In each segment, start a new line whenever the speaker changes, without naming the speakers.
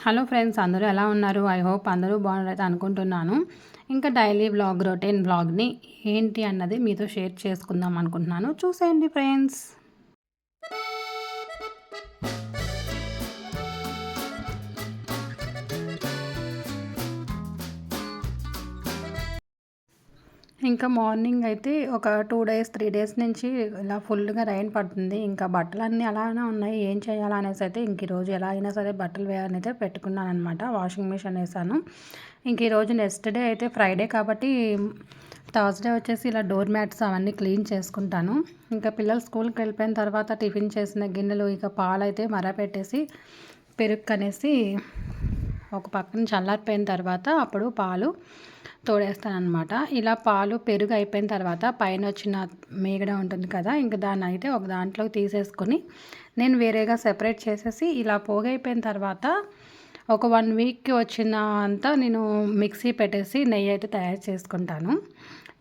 Hello friends, అందరూ ఎలా ఉన్నారు? ఐ హోప్ అందరూ బాగున్నారైతే అనుకుంటున్నాను. ఇంకా డైలీ వ్లాగ్, రొటీన్ వ్లాగ్ని ఏంటి అన్నది మీతో షేర్ చేసుకుందాం అనుకుంటున్నాను. చూసేయండి ఫ్రెండ్స్. ఇంకా మార్నింగ్ అయితే ఒక 2 డేస్ 3 డేస్ నుంచి ఇలా ఫుల్గా రైన్ పడుతుంది. ఇంకా బట్టలన్నీ అలానే ఉన్నాయి. ఏం చేయాలా అనేసి అయితే ఇంక ఈరోజు ఎలా అయినా సరే బట్టలు వేయాలని అయితే పెట్టుకున్నాను అనమాట. వాషింగ్ మిషన్ వేసాను. ఇంక ఈరోజు నెక్స్ట్ డే అయితే ఫ్రైడే కాబట్టి థర్స్డే వచ్చేసి ఇలా డోర్ మ్యాట్స్ అవన్నీ క్లీన్ చేసుకుంటాను. ఇంకా పిల్లలు స్కూల్కి వెళ్ళిపోయిన తర్వాత టిఫిన్ చేసిన గిన్నెలు, ఇక పాలైతే మరపెట్టేసి పెరుగు కనేసి ఒక పక్కన చల్లారిపోయిన తర్వాత అప్పుడు పాలు తోడేస్తానమాట. ఇలా పాలు పెరుగు అయిపోయిన తర్వాత పైన వచ్చిన మీగడ ఉంటుంది కదా, ఇంకా దాన్ని అయితే ఒక దాంట్లోకి తీసేసుకొని నేను వేరేగా సెపరేట్ చేసేసి ఇలా పోగైపోయిన తర్వాత ఒక 1 వీక్కి వచ్చిన అంతా నేను మిక్సీ పెట్టేసి నెయ్యి అయితే తయారు చేసుకుంటాను.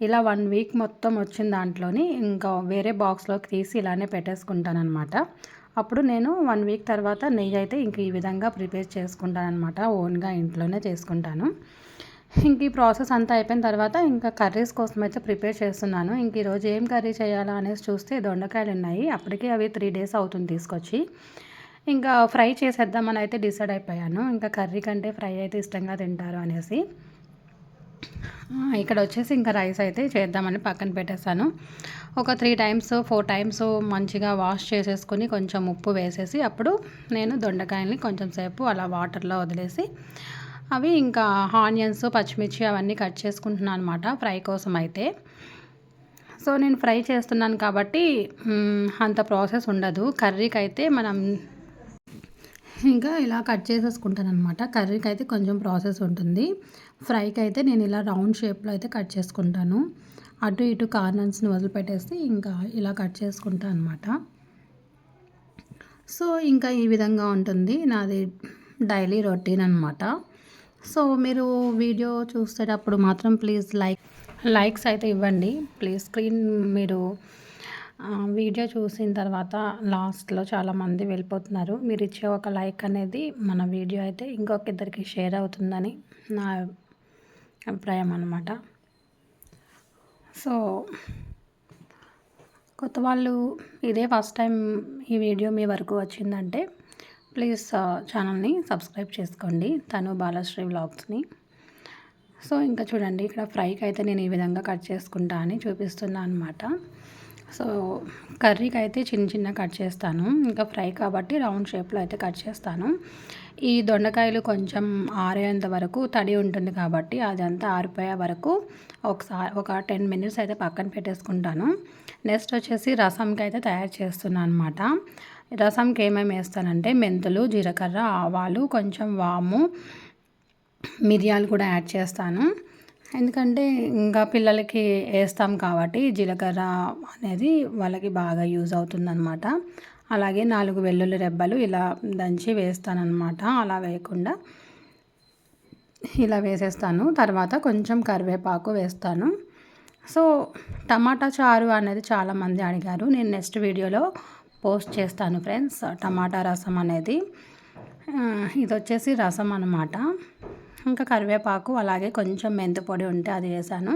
ఇలా 1 వీక్ మొత్తం వచ్చిన దాంట్లోని ఇంకా వేరే బాక్స్లోకి తీసి ఇలానే పెట్టేసుకుంటాను అనమాట. అప్పుడు నేను 1 వీక్ తర్వాత నెయ్యి అయితే ఇంక ఈ విధంగా ప్రిపేర్ చేసుకుంటాను అనమాట. ఓన్గా ఇంట్లోనే చేసుకుంటాను. ఇంక ఈ ప్రాసెస్ అంతా అయిపోయిన తర్వాత ఇంకా కర్రీస్ కోసం అయితే ప్రిపేర్ చేస్తున్నాను. ఇంక ఈరోజు ఏం కర్రీ చేయాలా అనేసి చూస్తే దొండకాయలు ఉన్నాయి. అప్పటికే అవి 3 డేస్ అవుతుంది తీసుకొచ్చి. ఇంకా ఫ్రై చేసేద్దామని అయితే డిసైడ్ అయిపోయాను. ఇంకా కర్రీ కంటే ఫ్రై అయితే ఇష్టంగా తింటారు అనేసి. ఇక్కడ వచ్చేసి ఇంకా రైస్ అయితే చేద్దామని పక్కన పెట్టేశాను. ఒక 3 టైమ్స్ 4 టైమ్స్ మంచిగా వాష్ చేసేసుకొని కొంచెం ఉప్పు వేసేసి అప్పుడు నేను దొండకాయల్ని కొంచెం సేపు అలా వాటర్లో వదిలేసి అవి ఇంకా ఆనియన్స్, పచ్చిమిర్చి అవన్నీ కట్ చేసుకుంటున్నాను అనమాట ఫ్రై కోసం అయితే. సో నేను ఫ్రై చేస్తున్నాను కాబట్టి అంత ప్రాసెస్ ఉండదు. కర్రీకి అయితే మనం ఇంకా ఇలా కట్ చేసేసుకుంటాను అనమాట. కర్రీకి అయితే కొంచెం ప్రాసెస్ ఉంటుంది. ఫ్రైకి అయితే నేను ఇలా రౌండ్ షేప్లో అయితే కట్ చేసుకుంటాను. అటు ఇటు కార్నర్స్ని వదిలిపెట్టేసి ఇంకా ఇలా కట్ చేసుకుంటాను అనమాట. సో ఇంకా ఈ విధంగా ఉంటుంది నాది డైలీ రొటీన్ అనమాట. సో మీరు వీడియో చూసేటప్పుడు మాత్రం ప్లీజ్ లైక్స్ అయితే ఇవ్వండి ప్లీజ్. స్క్రీన్ మీరు వీడియో చూసిన తర్వాత లాస్ట్లో చాలామంది వెళ్ళిపోతున్నారు. మీరు ఇచ్చే ఒక లైక్ అనేది మన వీడియో అయితే ఇంకొక ఇద్దరికి షేర్ అవుతుందని నా అభిప్రాయం అన్నమాట. సో కొత్త వాళ్ళు ఇదే ఫస్ట్ టైం ఈ వీడియో మీ వరకు వచ్చిందంటే ప్లీజ్ ఛానల్ని సబ్స్క్రైబ్ చేసుకోండి, తను బాలశ్రీ వ్లాగ్స్ని. సో ఇంకా చూడండి, ఇక్కడ ఫ్రైకి అయితే నేను ఈ విధంగా కట్ చేసుకుంటా అని చూపిస్తున్నాను అనమాట. సో కర్రీకి అయితే చిన్న చిన్న కట్ చేస్తాను. ఇంకా ఫ్రై కాబట్టి రౌండ్ షేప్లో అయితే కట్ చేస్తాను. ఈ దొండకాయలు కొంచెం ఆరేంత వరకు తడి ఉంటుంది కాబట్టి అదంతా ఆరిపోయే వరకు ఒకసారి ఒక 10 మినిట్స్ అయితే పక్కన పెట్టేసుకుంటాను. నెక్స్ట్ వచ్చేసి రసంకి అయితే తయారు చేస్తున్నాను అనమాట. రసంకి ఏమేమి వేస్తానంటే మెంతులు, జీలకర్ర, ఆవాలు, కొంచెం వాము, మిరియాలు కూడా యాడ్ చేస్తాను. ఎందుకంటే ఇంకా పిల్లలకి వేస్తాం కాబట్టి జీలకర్ర అనేది వాళ్ళకి బాగా యూజ్ అవుతుందన్నమాట. అలాగే 4 వెల్లుల్లి రెబ్బలు ఇలా దంచి వేస్తానన్నమాట. అలా వేయకుండా ఇలా వేసేస్తాను. తర్వాత కొంచెం కరివేపాకు వేస్తాను. సో టమాటా చారు అనేది చాలామంది అడిగారు. నేను నెక్స్ట్ వీడియోలో పోస్ట్ చేస్తాను ఫ్రెండ్స్. టమాటా రసం అనేది ఇది వచ్చేసి రసం అన్నమాట. ఇంకా కరివేపాకు అలాగే కొంచెం మెంతి పొడి ఉంటే అది వేసాను.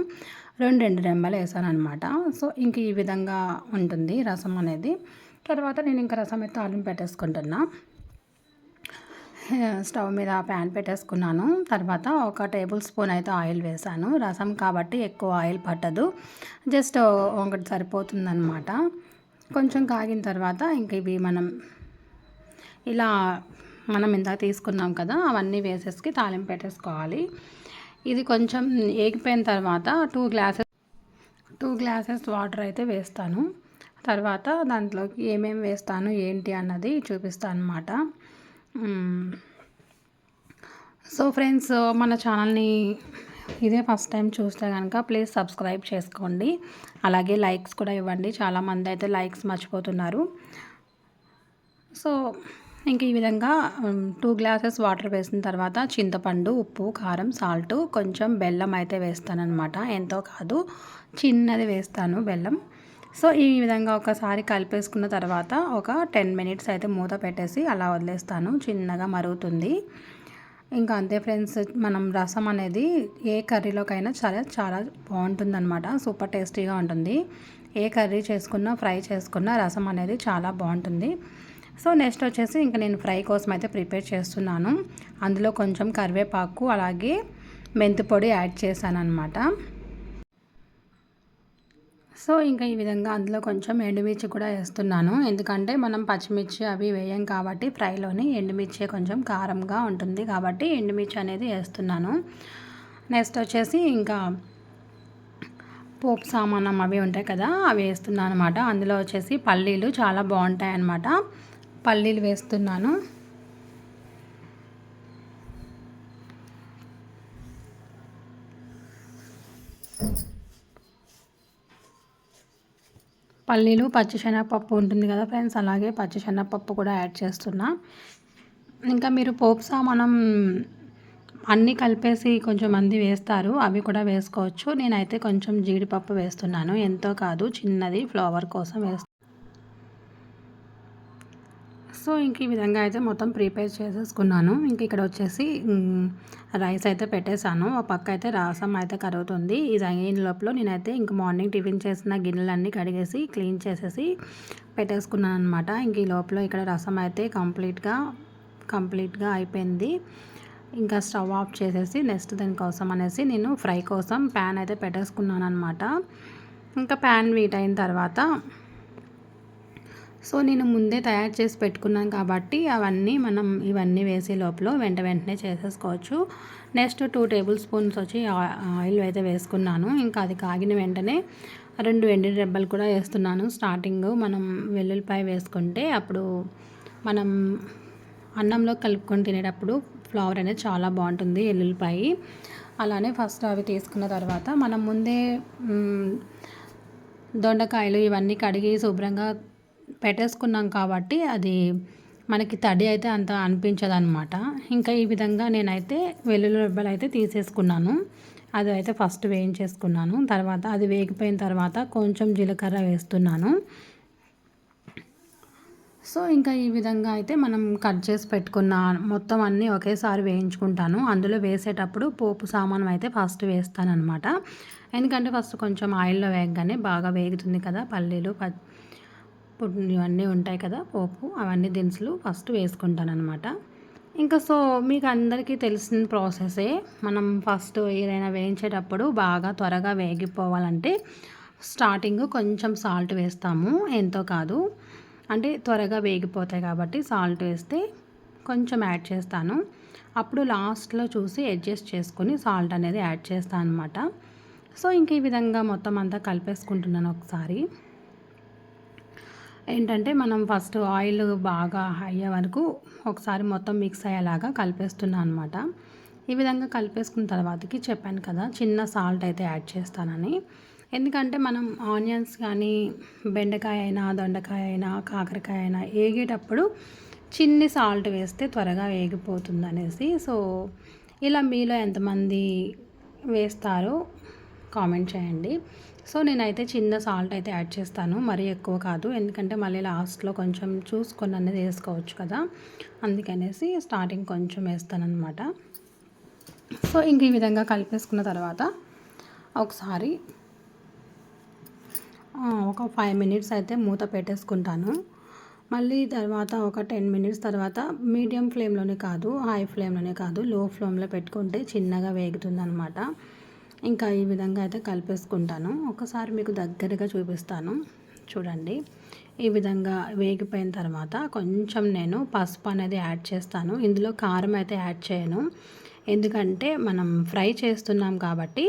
2 రెమ్మలు వేసాను అనమాట. సో ఇంక ఈ విధంగా ఉంటుంది రసం అనేది. తర్వాత నేను ఇంకా రసం అయితే తాలింపు పెట్టేసుకుంటున్నా. స్టవ్ మీద ప్యాన్ పెట్టేసుకున్నాను. తర్వాత ఒక టేబుల్ స్పూన్ అయితే ఆయిల్ వేసాను. రసం కాబట్టి ఎక్కువ ఆయిల్ పట్టదు, జస్ట్ ఒకటి సరిపోతుందన్నమాట. కొంచెం కాగిన తర్వాత ఇంక ఇవి మనం ఇందాక తీసుకున్నాం కదా, అవన్నీ వేసేసి తాలింపు పెట్టేసుకోవాలి. ఇది కొంచెం ఏగిపోయిన తర్వాత 2 గ్లాసెస్ వాటర్ అయితే వేస్తాను. తర్వాత దాంట్లోకి ఏమేమి వేస్తాను ఏంటి అన్నది చూపిస్తాను అన్నమాట. సో ఫ్రెండ్స్, మన ఛానల్ని ఇదే ఫస్ట్ టైం చూస్తే కనుక ప్లీజ్ సబ్స్క్రైబ్ చేసుకోండి. అలాగే లైక్స్ కూడా ఇవ్వండి. చాలామంది అయితే లైక్స్ మర్చిపోతున్నారు. సో ఇంక ఈ విధంగా 2 గ్లాసెస్ వాటర్ వేసిన తర్వాత చింతపండు, ఉప్పు, కారం, సాల్ట్, కొంచెం బెల్లం అయితే వేస్తానన్నమాట. ఎంతో కాదు, చిన్నది వేస్తాను బెల్లం. సో ఈ విధంగా ఒకసారి కలిపేసుకున్న తర్వాత ఒక 10 మినిట్స్ అయితే మూత పెట్టేసి అలా వదిలేస్తాను. చిన్నగా మరుగుతుంది. ఇంకా అంతే ఫ్రెండ్స్, మనం రసం అనేది ఏ కర్రీలోకైనా చాలా చాలా బాగుంటుందన్నమాట. సూపర్ టేస్టీగా ఉంటుంది. ఏ కర్రీ చేసుకున్నా, ఫ్రై చేసుకున్నా రసం అనేది చాలా బాగుంటుంది. సో నెక్స్ట్ వచ్చేసి ఇంకా నేను ఫ్రై కోసం అయితే ప్రిపేర్ చేస్తున్నాను. అందులో కొంచెం కరివేపాకు అలాగే మెంతి పొడి యాడ్ చేశాను అనమాట. సో ఇంకా ఈ విధంగా అందులో కొంచెం ఎండుమిర్చి కూడా వేస్తున్నాను. ఎందుకంటే మనం పచ్చిమిర్చి అవి వేయం కాబట్టి ఫ్రైలోని ఎండుమిర్చి కొంచెం కారంగా ఉంటుంది కాబట్టి ఎండుమిర్చి అనేది వేస్తున్నాను. నెక్స్ట్ వచ్చేసి ఇంకా పోపు సామానం అవి ఉంటాయి కదా, అవి వేస్తున్నాను అనమాట. అందులో వచ్చేసి పల్లీలు చాలా బాగుంటాయి అన్నమాట. పల్లీలు వేస్తున్నాను. పల్లీలు, పచ్చిశనగపప్పు ఉంటుంది కదా ఫ్రెండ్స్, అలాగే పచ్చిశనగపప్పు కూడా యాడ్ చేస్తున్నా. ఇంకా మీరు పోపు సామానం అన్నీ కలిపేసి కొంచెం మంది వేస్తారు, అవి కూడా వేసుకోవచ్చు. నేనైతే కొంచెం జీడిపప్పు వేస్తున్నాను, ఎంతో కాదు, చిన్నది ఫ్లేవర్ కోసం వేస్తాను. సో ఇంక ఈ విధంగా అయితే మొత్తం ప్రిపేర్ చేసేసుకున్నాను. ఇంక ఇక్కడ వచ్చేసి రైస్ అయితే పెట్టేశాను. ఒక పక్క అయితే రసం అయితే కరుగుతుంది. ఇది అయిన లోపల నేనైతే ఇంక మార్నింగ్ టిఫిన్ చేసిన గిన్నెలన్నీ కడిగేసి క్లీన్ చేసేసి పెట్టేసుకున్నాను అనమాట. ఇంక ఈ లోపల ఇక్కడ రసం అయితే కంప్లీట్గా అయిపోయింది. ఇంకా స్టవ్ ఆఫ్ చేసేసి నెక్స్ట్ దానికోసం అనేసి నేను ఫ్రై కోసం ప్యాన్ అయితే పెట్టేసుకున్నాను అనమాట. ఇంకా ప్యాన్ హీట్ అయిన తర్వాత సో నేను ముందే తయారు చేసి పెట్టుకున్నాను కాబట్టి ఇవన్నీ వేసే లోపల వెంటనే చేసేసుకోవచ్చు. నెక్స్ట్ 2 టేబుల్ స్పూన్స్ వచ్చి ఆయిల్ అయితే వేసుకున్నాను. ఇంకా అది కాగిన వెంటనే 2 ఎండు రెబ్బలు కూడా వేస్తున్నాను. స్టార్టింగ్ మనం వెల్లుల్లిపాయ వేసుకుంటే అప్పుడు మనం అన్నంలో కలుపుకొని తినేటప్పుడు ఫ్లేవర్ అనేది చాలా బాగుంటుంది ఎల్లుల్లిపాయ. అలానే ఫస్ట్ అవి తీసుకున్న తర్వాత మనం ముందే దొండకాయలు ఇవన్నీ కడిగి శుభ్రంగా పెట్టేసుకున్నాం కాబట్టి అది మనకి తడి అయితే అంత అనిపించదు అనమాట. ఇంకా ఈ విధంగా నేనైతే వెల్లుల్లి రెబ్బలు అయితే తీసేసుకున్నాను. అది అయితే ఫస్ట్ వేయించేసుకున్నాను. తర్వాత అది వేగిపోయిన తర్వాత కొంచెం జీలకర్ర వేస్తున్నాను. సో ఇంకా ఈ విధంగా అయితే మనం కట్ చేసి పెట్టుకున్న మొత్తం అన్నీ ఒకేసారి వేయించుకుంటాను. అందులో వేసేటప్పుడు పోపు సామానం అయితే ఫస్ట్ వేస్తాను అనమాట. ఎందుకంటే ఫస్ట్ కొంచెం ఆయిల్లో వేగగానే బాగా వేగుతుంది కదా, పల్లీలు ఇవన్నీ ఉంటాయి కదా పోపు, అవన్నీ దినుసులు ఫస్ట్ వేసుకుంటాను అనమాట. ఇంకా సో మీకు అందరికీ తెలిసిన ప్రాసెసే. మనం ఫస్ట్ ఏదైనా వేయించేటప్పుడు బాగా త్వరగా వేగిపోవాలంటే స్టార్టింగ్ కొంచెం సాల్ట్ వేస్తాము, ఎంతో కాదు, అంటే త్వరగా వేగిపోతాయి కాబట్టి సాల్ట్ వేస్తే కొంచెం యాడ్ చేస్తాను. అప్పుడు లాస్ట్లో చూసి అడ్జస్ట్ చేసుకుని సాల్ట్ అనేది యాడ్ చేస్తాను అనమాట. సో ఇంక ఈ విధంగా మొత్తం అంతా కలిపేసుకుంటున్నాను ఒకసారి. ఏంటంటే మనం ఫస్ట్ ఆయిల్ బాగా అయ్యే వరకు ఒకసారి మొత్తం మిక్స్ అయ్యేలాగా కలిపేస్తున్నాను అనమాట. ఈ విధంగా కలిపేసుకున్న తర్వాతకి చెప్పాను కదా చిన్న సాల్ట్ అయితే యాడ్ చేస్తానని. ఎందుకంటే మనం ఆనియన్స్ కానీ బెండకాయ అయినా దొండకాయ అయినా కాకరకాయ అయినా వేగేటప్పుడు చిన్ని సాల్ట్ వేస్తే త్వరగా వేగిపోతుంది అనేసి. సో ఇలా మీలో ఎంతమంది వేస్తారో కామెంట్ చేయండి. సో నేనైతే చిన్న సాల్ట్ అయితే యాడ్ చేస్తాను, మరీ ఎక్కువ కాదు, ఎందుకంటే మళ్ళీ లాస్ట్లో కొంచెం చూసుకొని అనేది వేసుకోవచ్చు కదా, అందుకనేసి స్టార్టింగ్ కొంచెం వేస్తానన్నమాట. సో ఇంక ఈ విధంగా కలిపేసుకున్న తర్వాత ఒకసారి ఒక 5 మినిట్స్ అయితే మూత పెట్టేసుకుంటాను. మళ్ళీ తర్వాత ఒక 10 మినిట్స్ తర్వాత మీడియం ఫ్లేమ్లోనే కాదు, హై ఫ్లేమ్లోనే కాదు, లో ఫ్లేమ్లో పెట్టుకుంటే చిన్నగా వేగుతుంది అనమాట. ఇంకా ఈ విధంగా అయితే కలిపేసుకుంటాను. ఒకసారి మీకు దగ్గరగా చూపిస్తాను చూడండి. ఈ విధంగా వేగిపోయిన తర్వాత కొంచెం నేను పసుపు అనేది యాడ్ చేస్తాను. ఇందులో కారం అయితే యాడ్ చేయను, ఎందుకంటే మనం ఫ్రై చేస్తున్నాం కాబట్టి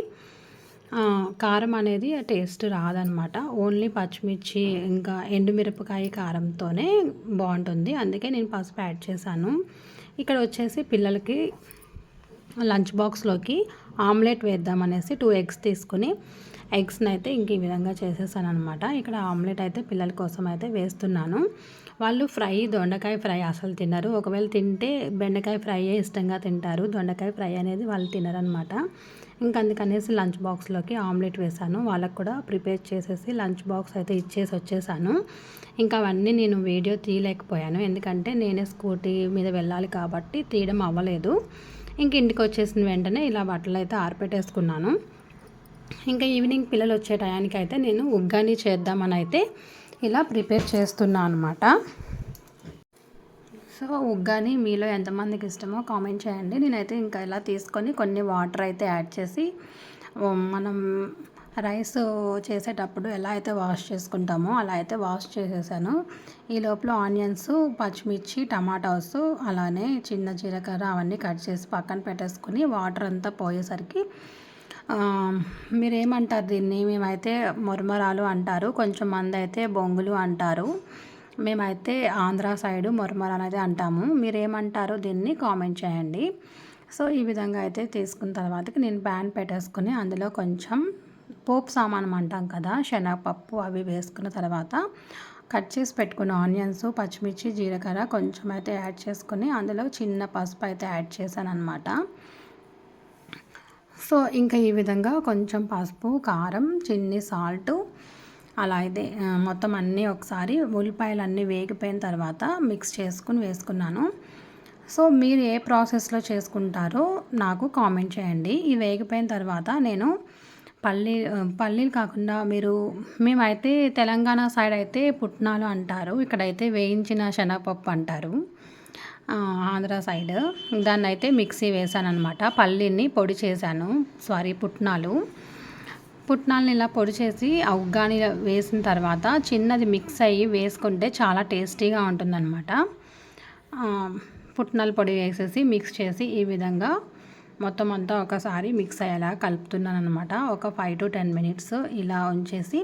కారం అనేది టేస్ట్ రాదనమాట. ఓన్లీ పచ్చిమిర్చి ఇంకా ఎండుమిరపకాయ కారంతోనే బాగుంటుంది, అందుకే నేను పసుపు యాడ్ చేశాను. ఇక్కడ వచ్చేసి పిల్లలకి లంచ్ బాక్స్లోకి ఆమ్లెట్ వేద్దామనేసి 2 ఎగ్స్ తీసుకుని ఎగ్స్ని అయితే ఇంక ఈ విధంగా చేసేసాను అనమాట. ఇక్కడ ఆమ్లెట్ అయితే పిల్లల కోసం అయితే వేస్తున్నాను. వాళ్ళు దొండకాయ ఫ్రై అసలు తినరు. ఒకవేళ తింటే బెండకాయ ఫ్రై ఇష్టంగా తింటారు, దొండకాయ ఫ్రై అనేది వాళ్ళు తినరనమాట. ఇంకా అందుకనేసి లంచ్ బాక్స్లోకి ఆమ్లెట్ వేసాను. వాళ్ళకు కూడా ప్రిపేర్ చేసేసి లంచ్ బాక్స్ అయితే ఇచ్చేసి వచ్చేసాను. ఇంకా అవన్నీ నేను వీడియో తీయలేకపోయాను, ఎందుకంటే నేనే స్కూటీ మీద వెళ్ళాలి కాబట్టి తీయడం అవ్వలేదు. ఇంక ఇంటికి వచ్చేసిన వెంటనే ఇలా బట్టలు అయితే ఆరిపెట్టేసుకున్నాను. ఇంకా ఈవినింగ్ పిల్లలు వచ్చే టయానికి అయితే నేను ఉగ్గాని చేద్దామని అయితే ఇలా ప్రిపేర్ చేస్తున్నాను అనమాట. సో ఉగ్గాని మీలో ఎంతమందికి ఇష్టమో కామెంట్ చేయండి. నేనైతే ఇంకా ఇలా తీసుకొని కొన్ని వాటర్ అయితే యాడ్ చేసి మనం రైస్ చేసేటప్పుడు ఎలా అయితే వాష్ చేసుకుంటామో అలా అయితే వాష్ చేసేసాను. ఈ లోపల ఆనియన్స్, పచ్చిమిర్చి, టమాటాస్ అలానే చిన్న జీలకర్ర అవన్నీ కట్ చేసి పక్కన పెట్టేసుకొని వాటర్ అంతా పోయేసరికి మీరేమంటారు దీన్ని? మేమైతే మురమరాలు అంటారు, కొంచెం మంది అయితే బొంగులు అంటారు. మేమైతే ఆంధ్ర సైడు మురమరాలు అయితే అంటాము. మీరేమంటారో దీన్ని కామెంట్ చేయండి. సో ఈ విధంగా అయితే తీసుకున్న తర్వాతకి నేను ప్యాన్ పెట్టేసుకుని అందులో కొంచెం పోపు సామానం అంటాం కదా, శనగపప్పు అవి వేసుకున్న తర్వాత కట్ చేసి పెట్టుకున్న ఆనియన్స్, పచ్చిమిర్చి, జీలకర్ర కొంచెం అయితే యాడ్ చేసుకుని అందులో చిన్న పసుపు అయితే యాడ్ చేశాను అనమాట. సో ఇంకా ఈ విధంగా కొంచెం పసుపు, కారం, చిన్ని సాల్టు అలా అయితే మొత్తం అన్నీ ఒకసారి ఉల్లిపాయలు అన్నీ వేగిపోయిన తర్వాత మిక్స్ చేసుకుని వేసుకున్నాను. సో మీరు ఏ ప్రాసెస్లో చేసుకుంటారో నాకు కామెంట్ చేయండి. ఈ వేగిపోయిన తర్వాత నేను పల్లీలు కాకుండా మేమైతే తెలంగాణ సైడ్ అయితే పుట్నాలు అంటారు, ఇక్కడైతే వేయించిన శనగపప్పు అంటారు ఆంధ్ర సైడ్. దాన్ని అయితే మిక్సీ వేసాను అనమాట. పల్లీని పొడి చేశాను, పుట్నాలని ఇలా పొడి చేసి ఆ ఉగ్గాని వేసిన తర్వాత చిన్నది మిక్స్ అయ్యి వేసుకుంటే చాలా టేస్టీగా ఉంటుందన్నమాట. పుట్నాల పొడి వేసేసి మిక్స్ చేసి ఈ విధంగా మొత్తం అంతా ఒకసారి మిక్స్ అయ్యేలా కలుపుతున్నాను అనమాట. ఒక 5 to 10 minutes ఇలా ఉంచేసి,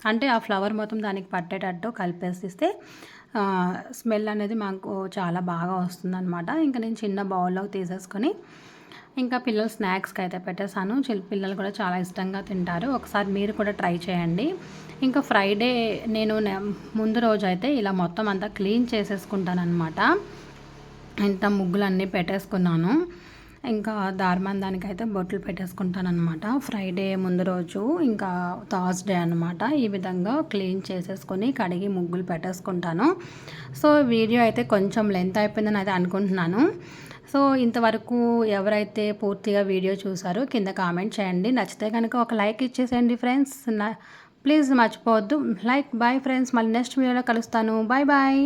అంటే ఆ ఫ్లవర్ మొత్తం దానికి పట్టేటట్టు కలిపేసిస్తే స్మెల్ అనేది మాకు చాలా బాగా వస్తుందన్నమాట. ఇంకా నేను చిన్న బౌల్లోకి తీసేసుకొని ఇంకా పిల్లలు స్నాక్స్కి అయితే పెట్టేశాను. పిల్లలు కూడా చాలా ఇష్టంగా తింటారు. ఒకసారి మీరు కూడా ట్రై చేయండి. ఇంకా ఫ్రైడే నేను ముందు రోజు అయితే ఇలా మొత్తం అంతా క్లీన్ చేసేసుకుంటాను అనమాట. ఇంత ముగ్గులన్నీ పెట్టేసుకున్నాను. ఇంకా దానికైతే బొట్లు పెట్టేసుకుంటాను అనమాట. ఫ్రైడే ముందు రోజు ఇంకా థర్స్డే అనమాట. ఈ విధంగా క్లీన్ చేసేసుకొని కడిగి ముగ్గులు పెట్టేసుకుంటాను. సో వీడియో అయితే కొంచెం లెంత్ అయిపోయిందని అయితే అనుకుంటున్నాను. సో ఇంతవరకు ఎవరైతే పూర్తిగా వీడియో చూసారో కింద కామెంట్ చేయండి. నచ్చితే కనుక ఒక లైక్ ఇచ్చేసేయండి ఫ్రెండ్స్. ప్లీజ్ మర్చిపోవద్దు లైక్. బాయ్ ఫ్రెండ్స్, మళ్ళీ నెక్స్ట్ వీడియోలో కలుస్తాను. Bye bye.